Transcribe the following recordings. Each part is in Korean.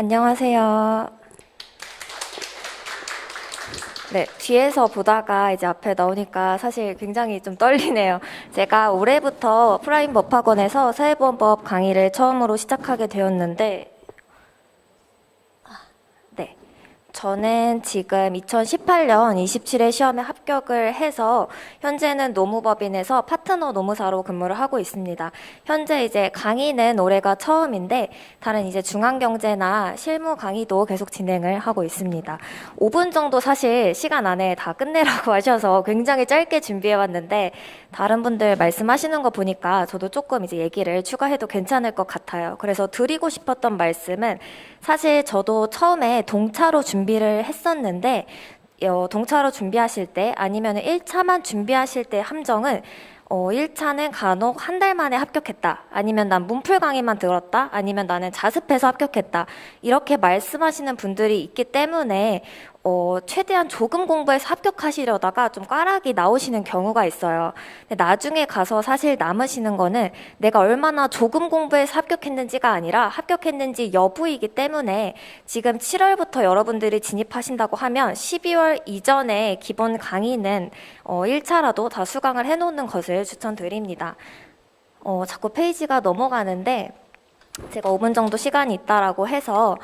안녕하세요. 네, 뒤에서 보다가 이제 앞에 나오니까 사실 굉장히 좀 떨리네요. 제가 올해부터 프라임 법학원에서 사회보험법 강의를 처음으로 시작하게 되었는데, 네. 저는 지금 2018년 27회 시험에 합격을 해서 현재는 노무법인에서 파트너 노무사로 근무를 하고 있습니다. 현재 이제 강의는 올해가 처음인데 다른 이제 중앙경제나 실무 강의도 계속 진행을 하고 있습니다. 5분 정도 사실 시간 안에 다 끝내라고 하셔서 굉장히 짧게 준비해 왔는데 다른 분들 말씀하시는 거 보니까 저도 조금 이제 얘기를 추가해도 괜찮을 것 같아요. 그래서 드리고 싶었던 말씀은 사실 저도 처음에 동차로 준비를 했었는데 동차로 준비하실 때 아니면 1차만 준비하실 때 함정은 1차는 간혹 한 달 만에 합격했다. 아니면 난 문풀 강의만 들었다. 아니면 나는 자습해서 합격했다. 이렇게 말씀하시는 분들이 있기 때문에 최대한 조금 공부해서 합격하시려다가 좀 꽈락이 나오시는 경우가 있어요. 근데 나중에 가서 사실 남으시는 거는 내가 얼마나 조금 공부해서 합격했는지가 아니라 합격했는지 여부이기 때문에 지금 7월부터 여러분들이 진입하신다고 하면 12월 이전에 기본 강의는 1차라도 다 수강을 해놓는 것을 추천드립니다. 자꾸 페이지가 넘어가는데 제가 5분 정도 시간이 있다라고 해서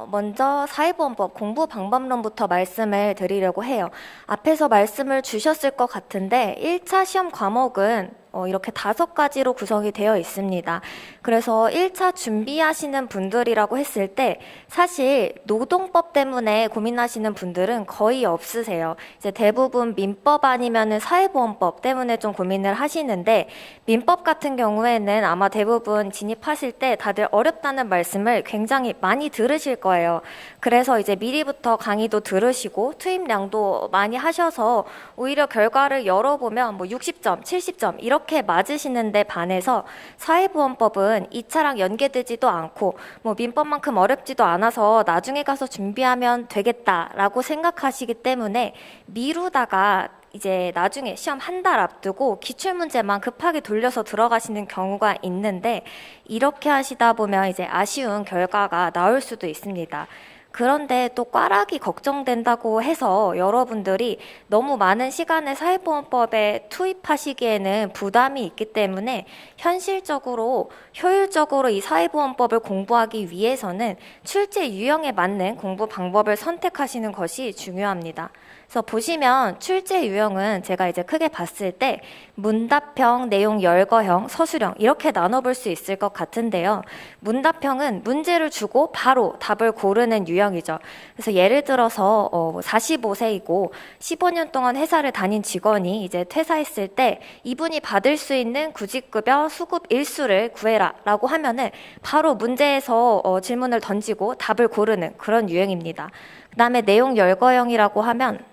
먼저 사회보험법 공부 방법론부터 말씀을 드리려고 해요. 앞에서 말씀을 주셨을 것 같은데 1차 시험 과목은 이렇게 5가지로 구성이 되어 있습니다. 그래서 1차 준비하시는 분들이라고 했을 때 사실 노동법 때문에 고민하시는 분들은 거의 없으세요. 이제 대부분 민법 아니면은 사회보험법 때문에 좀 고민을 하시는데 민법 같은 경우에는 아마 대부분 진입하실 때 다들 어렵다는 말씀을 굉장히 많이 들으실 거예요. 그래서 이제 미리부터 강의도 들으시고 투입량도 많이 하셔서 오히려 결과를 열어보면 뭐 60점, 70점 이렇게 맞으시는데 반해서 사회보험법은 2차랑 연계되지도 않고 뭐 민법만큼 어렵지도 않아서 나중에 가서 준비하면 되겠다라고 생각하시기 때문에 미루다가 이제 나중에 시험 한 달 앞두고 기출문제만 급하게 돌려서 들어가시는 경우가 있는데 이렇게 하시다 보면 이제 아쉬운 결과가 나올 수도 있습니다. 그런데 또 꽈락이 걱정된다고 해서 여러분들이 너무 많은 시간을 사회보험법에 투입하시기에는 부담이 있기 때문에 현실적으로 효율적으로 이 사회보험법을 공부하기 위해서는 출제 유형에 맞는 공부 방법을 선택하시는 것이 중요합니다. 그래서 보시면 출제 유형은 제가 이제 크게 봤을 때 문답형, 내용 열거형, 서술형 이렇게 나눠볼 수 있을 것 같은데요. 문답형은 문제를 주고 바로 답을 고르는 유형이죠. 그래서 예를 들어서 45세이고 15년 동안 회사를 다닌 직원이 이제 퇴사했을 때 이분이 받을 수 있는 구직급여 수급 일수를 구해라 라고 하면은 바로 문제에서 질문을 던지고 답을 고르는 그런 유형입니다. 그 다음에 내용 열거형이라고 하면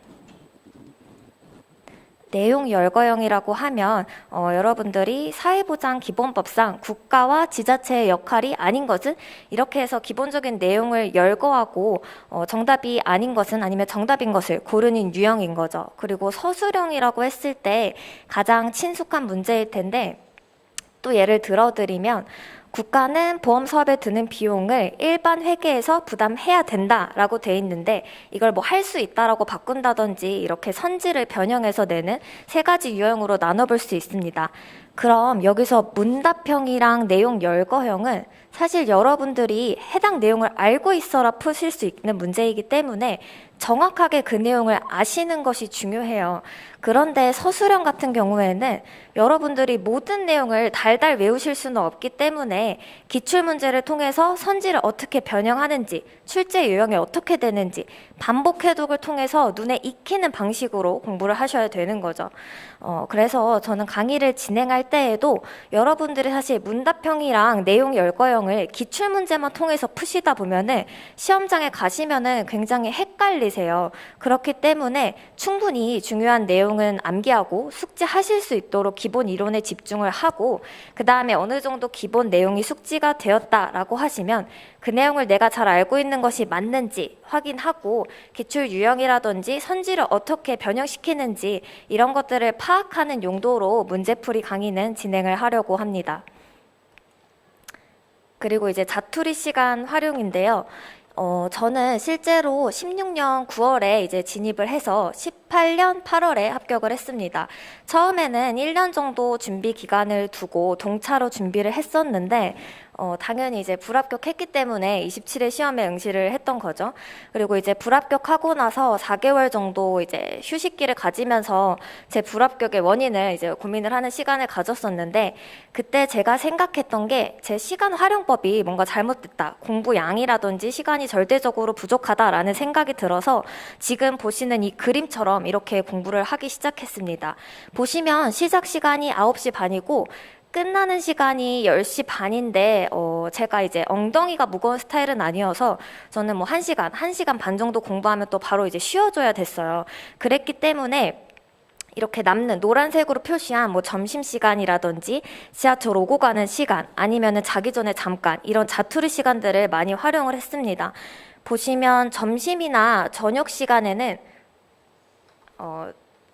여러분들이 사회보장기본법상 국가와 지자체의 역할이 아닌 것은 이렇게 해서 기본적인 내용을 열거하고 정답이 아닌 것은 아니면 정답인 것을 고르는 유형인 거죠. 그리고 서술형이라고 했을 때 가장 친숙한 문제일 텐데 또 예를 들어드리면 국가는 보험 사업에 드는 비용을 일반 회계에서 부담해야 된다라고 돼 있는데 이걸 뭐 할 수 있다라고 바꾼다든지 이렇게 선지를 변형해서 내는 3가지 유형으로 나눠볼 수 있습니다. 그럼 여기서 문답형이랑 내용 열거형은 사실 여러분들이 해당 내용을 알고 있어라 푸실 수 있는 문제이기 때문에 정확하게 그 내용을 아시는 것이 중요해요. 그런데 서술형 같은 경우에는 여러분들이 모든 내용을 달달 외우실 수는 없기 때문에 기출문제를 통해서 선지를 어떻게 변형하는지, 출제 유형이 어떻게 되는지, 반복 해독을 통해서 눈에 익히는 방식으로 공부를 하셔야 되는 거죠. 그래서 저는 강의를 진행할 때에도 여러분들이 사실 문답형이랑 내용 열거형을 기출문제만 통해서 푸시다 보면은 시험장에 가시면은 굉장히 헷갈리세요. 그렇기 때문에 충분히 중요한 내용은 암기하고 숙지하실 수 있도록 기본 이론에 집중을 하고 그 다음에 어느 정도 기본 내용이 숙지가 되었다라고 하시면 그 내용을 내가 잘 알고 있는 것이 맞는지 확인하고 기출 유형이라든지 선지를 어떻게 변형시키는지 이런 것들을 파악하는 용도로 문제풀이 강의는 진행을 하려고 합니다. 그리고 이제 자투리 시간 활용인데요. 저는 실제로 16년 9월에 이제 진입을 해서 18년 8월에 합격을 했습니다. 처음에는 1년 정도 준비 기간을 두고 동차로 준비를 했었는데, 당연히 이제 불합격했기 때문에 27회 시험에 응시를 했던 거죠. 그리고 이제 불합격하고 나서 4개월 정도 이제 휴식기를 가지면서 제 불합격의 원인을 이제 고민을 하는 시간을 가졌었는데, 그때 제가 생각했던 게 제 시간 활용법이 뭔가 잘못됐다. 공부 양이라든지 시간이 절대적으로 부족하다라는 생각이 들어서 지금 보시는 이 그림처럼 이렇게 공부를 하기 시작했습니다. 보시면 시작 시간이 9시 반이고 끝나는 시간이 10시 반인데, 제가 이제 엉덩이가 무거운 스타일은 아니어서 저는 뭐 1시간 반 정도 공부하면 또 바로 이제 쉬어줘야 됐어요. 그랬기 때문에 이렇게 남는 노란색으로 표시한 뭐 점심시간이라든지 지하철 오고 가는 시간 아니면은 자기 전에 잠깐 이런 자투리 시간들을 많이 활용을 했습니다. 보시면 점심이나 저녁 시간에는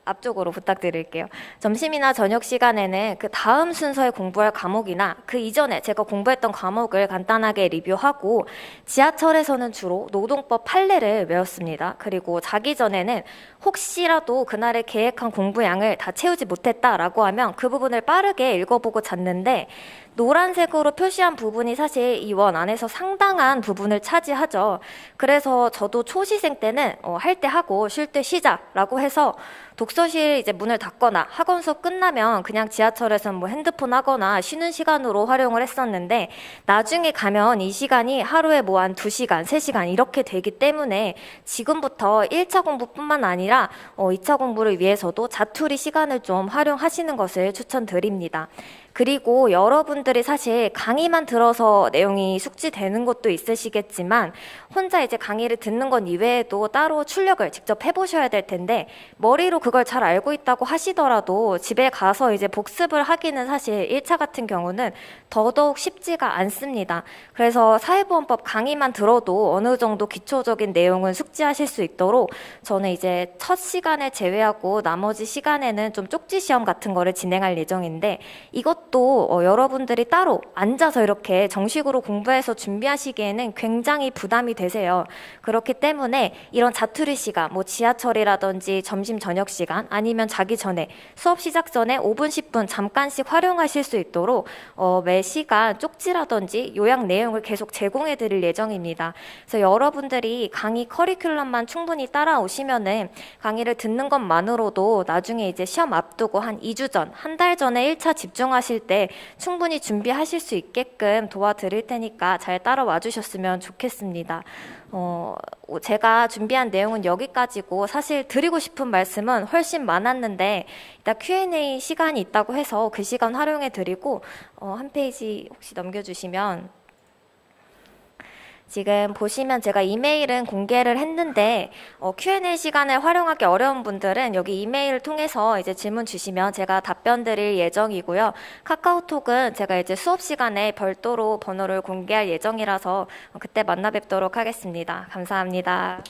앞쪽으로 부탁드릴게요. 점심이나 저녁 시간에는 그 다음 순서에 공부할 과목이나 그 이전에 제가 공부했던 과목을 간단하게 리뷰하고 지하철에서는 주로 노동법 판례를 외웠습니다. 그리고 자기 전에는 혹시라도 그날에 계획한 공부량을 다 채우지 못했다라고 하면 그 부분을 빠르게 읽어보고 잤는데 노란색으로 표시한 부분이 사실 이 원 안에서 상당한 부분을 차지하죠. 그래서 저도 초시생 때는 할 때 하고 쉴 때 쉬자라고 해서 독서실 이제 문을 닫거나 학원 수업 끝나면 그냥 지하철에서 뭐 핸드폰 하거나 쉬는 시간으로 활용을 했었는데 나중에 가면 이 시간이 하루에 뭐 한 2시간, 3시간 이렇게 되기 때문에 지금부터 1차 공부뿐만 아니라 2차 공부를 위해서도 자투리 시간을 좀 활용하시는 것을 추천드립니다. 그리고 여러분들이 사실 강의만 들어서 내용이 숙지되는 것도 있으시겠지만 혼자 이제 강의를 듣는 것 이외에도 따로 출력을 직접 해보셔야 될 텐데 머리로 그걸 잘 알고 있다고 하시더라도 집에 가서 이제 복습을 하기는 사실 1차 같은 경우는 더더욱 쉽지가 않습니다. 그래서 사회보험법 강의만 들어도 어느 정도 기초적인 내용은 숙지하실 수 있도록 저는 이제 첫 시간을 제외하고 나머지 시간에는 좀 쪽지 시험 같은 거를 진행할 예정인데 이것도 여러분들이 따로 앉아서 이렇게 정식으로 공부해서 준비하시기에는 굉장히 부담이 되세요. 그렇기 때문에 이런 자투리 시간, 뭐 지하철이라든지 점심 저녁 시간 아니면 자기 전에 수업 시작 전에 5분 10분 잠깐씩 활용하실 수 있도록 매 시간 쪽지라든지 요약 내용을 계속 제공해 드릴 예정입니다. 그래서 여러분들이 강의 커리큘럼만 충분히 따라오시면은 강의를 듣는 것만으로도 나중에 이제 시험 앞두고 한 2주 전, 한 달 전에 1차 집중하실 때 충분히 준비하실 수 있게끔 도와드릴 테니까 잘 따라와 주셨으면 좋겠습니다. 제가 준비한 내용은 여기까지고 사실 드리고 싶은 말씀은 훨씬 많았는데 이따 Q&A 시간이 있다고 해서 그 시간 활용해 드리고 한 페이지 혹시 넘겨주시면 지금 보시면 제가 이메일은 공개를 했는데 Q&A 시간을 활용하기 어려운 분들은 여기 이메일을 통해서 이제 질문 주시면 제가 답변 드릴 예정이고요. 카카오톡은 제가 이제 수업 시간에 별도로 번호를 공개할 예정이라서 그때 만나 뵙도록 하겠습니다. 감사합니다.